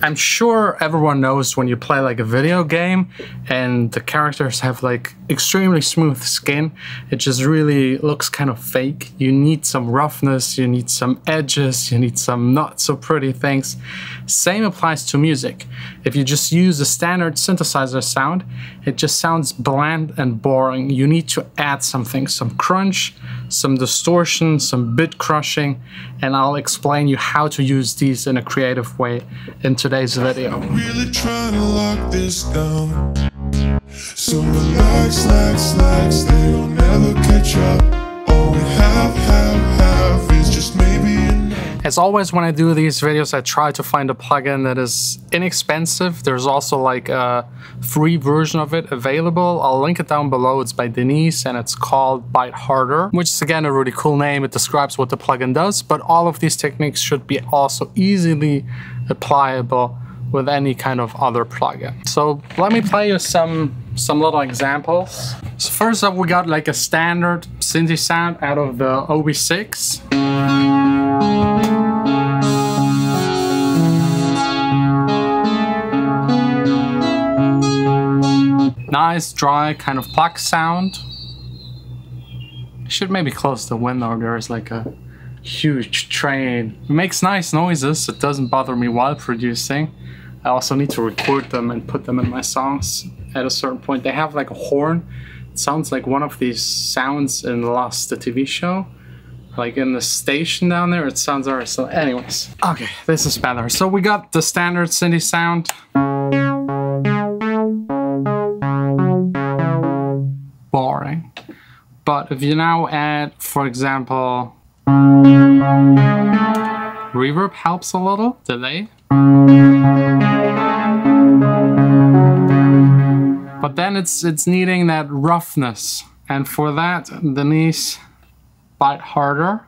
I'm sure everyone knows when you play like a video game and the characters have like extremely smooth skin, it just really looks kind of fake. You need some roughness, you need some edges, you need some not so pretty things. Same applies to music. If you just use a standard synthesizer sound, it just sounds bland and boring. You need to add something, some crunch, some distortion, some bit crushing, and I'll explain you how to use these in a creative way in today's video. I'm really trying to lock this down. So relax, they'll never catch up. All we have is just maybe enough. As always, when I do these videos, I try to find a plugin that is inexpensive. There's also like a free version of it available. I'll link it down below. It's by Denise and it's called Bite Harder, which is again a really cool name. It describes what the plugin does, but all of these techniques should be also easily applicable with any kind of other plugin. So let me play you some little examples. So first up, we got like a standard synth sound out of the OB6. Nice, dry, kind of pluck sound. I should maybe close the window. There is like a huge train. It makes nice noises. It doesn't bother me while producing. I also need to record them and put them in my songs at a certain point. They have like a horn. It sounds like one of these sounds in Lost, the TV show. Like in the station down there, it sounds alright. So anyways, okay, this is better. So we got the standard synth sound. Boring. But if you now add, for example, reverb helps a little, delay. But then it's needing that roughness. And for that, Denise, Bite Harder.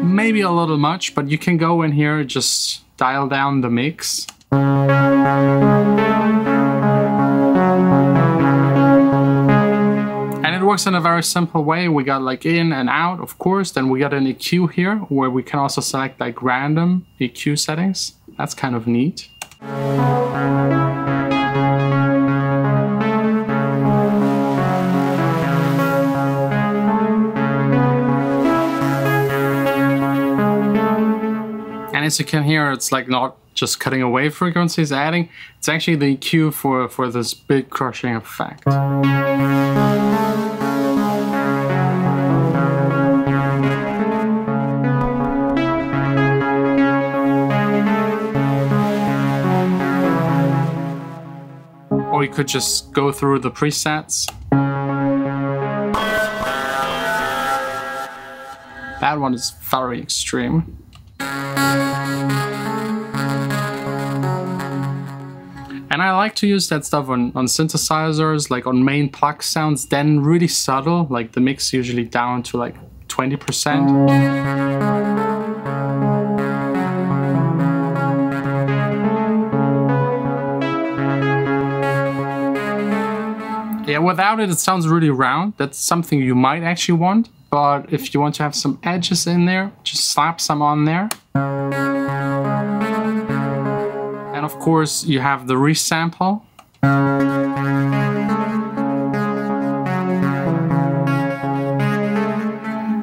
Maybe a little much, but you can go in here, just dial down the mix. And it works in a very simple way. We got like in and out, of course. Then we got an EQ here where we can also select like random EQ settings. That's kind of neat. And as you can hear, it's like not just cutting away frequencies, adding. It's actually the EQ for this big crushing effect. Or you could just go through the presets. That one is very extreme. And I like to use that stuff on synthesizers, like on main pluck sounds, then really subtle, like the mix usually down to like 20%. Yeah, without it, it sounds really round. That's something you might actually want. But if you want to have some edges in there, just slap some on there. And of course, you have the resample.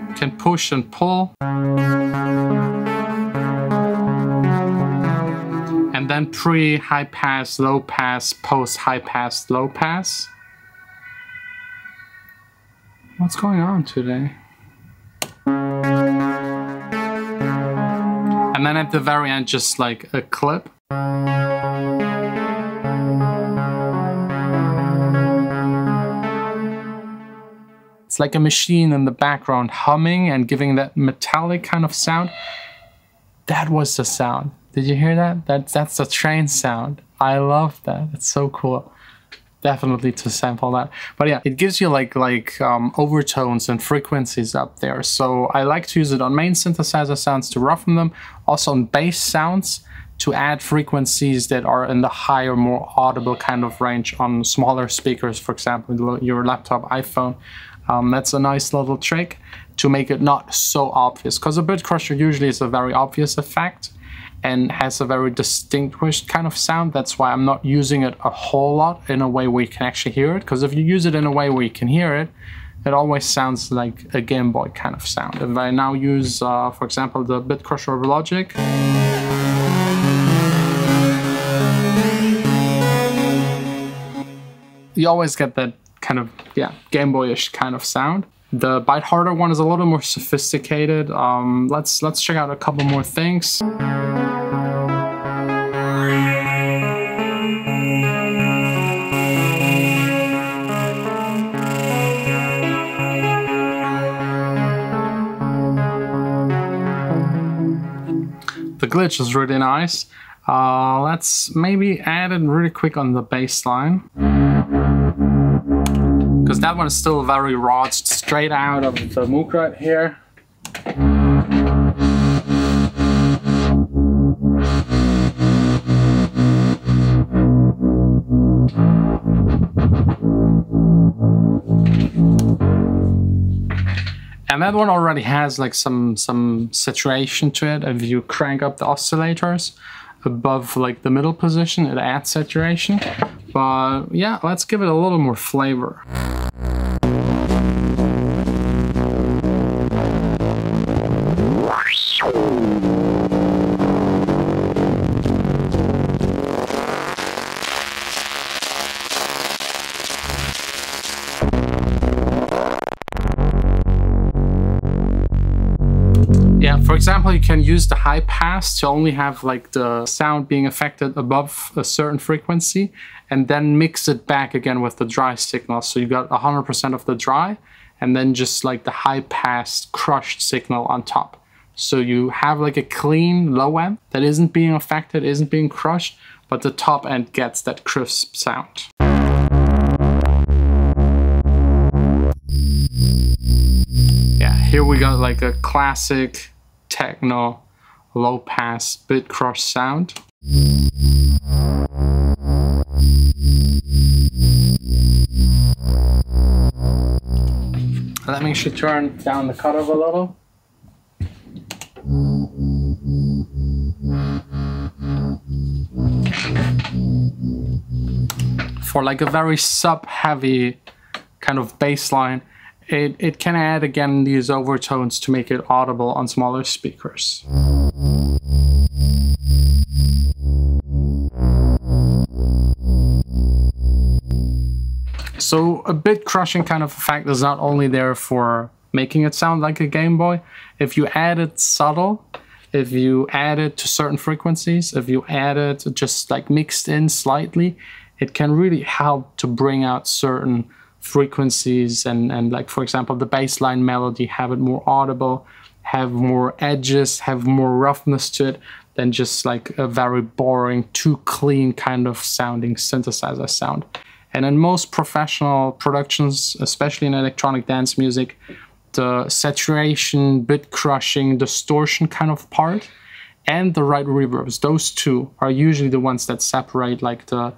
You can push and pull. And then pre-high pass, low pass, post-high pass, low pass. What's going on today? And then at the very end, just like a clip. It's like a machine in the background humming and giving that metallic kind of sound. That was the sound. Did you hear that? That's the train sound. I love that. It's so cool. Definitely to sample that. But yeah, it gives you like overtones and frequencies up there. So I like to use it on main synthesizer sounds to roughen them. Also on bass sounds to add frequencies that are in the higher, more audible kind of range on smaller speakers, for example, your laptop, iPhone. That's a nice little trick. to make it not so obvious, because a bit crusher usually is a very obvious effect and has a very distinguished kind of sound. That's why I'm not using it a whole lot in a way where you can actually hear it, because if you use it in a way where you can hear it, it always sounds like a Game Boy kind of sound. If I now use, for example, the bit crusher of Logic, you always get that kind of, yeah, Game Boy-ish kind of sound. The Bite Harder one is a little more sophisticated. Let's check out a couple more things. The glitch is really nice. Let's maybe add it really quick on the bass line, because that one is still very raw. It's straight out of the Moog right here. And that one already has like some saturation to it. If you crank up the oscillators above like the middle position, it adds saturation. But yeah, let's give it a little more flavor. Yeah, for example, you can use the high pass to only have like the sound being affected above a certain frequency, and then mix it back again with the dry signal. So you got 100% of the dry, and then just like the high pass crushed signal on top. So you have like a clean low end that isn't being affected, isn't being crushed, but the top end gets that crisp sound. Yeah, here we got like a classic techno low pass bit crush sound. Let me actually turn down the cutoff a little. For like a very sub heavy kind of bass line, it can add again these overtones to make it audible on smaller speakers. So a bit crushing kind of effect is not only there for making it sound like a Game Boy. If you add it subtle, if you add it to certain frequencies, if you add it just like mixed in slightly, it can really help to bring out certain frequencies and like, for example, the bassline melody, have it more audible, have more edges, have more roughness to it than just like a very boring, too clean kind of sounding synthesizer sound. And in most professional productions, especially in electronic dance music, the saturation, bit crushing, distortion kind of part and the right reverbs, those two are usually the ones that separate like the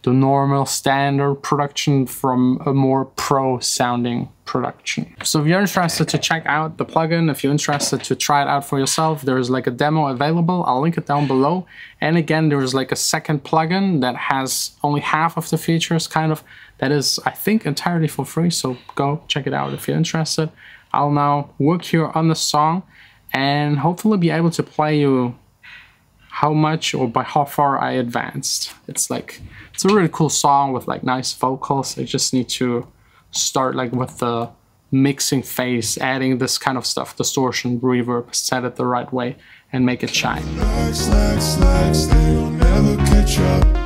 normal standard production from a more pro sounding production. So if you're interested to check out the plugin, if you're interested to try it out for yourself, there's like a demo available. I'll link it down below. And again, there's like a second plugin that has only half of the features kind of, that is, I think, entirely for free. So go check it out if you're interested. I'll now work here on the song and hopefully be able to play you how much or by how far I advanced. It's a really cool song with like nice vocals. I just need to start like with the mixing phase, adding this kind of stuff, distortion, reverb, set it the right way and make it shine. They'll never catch up.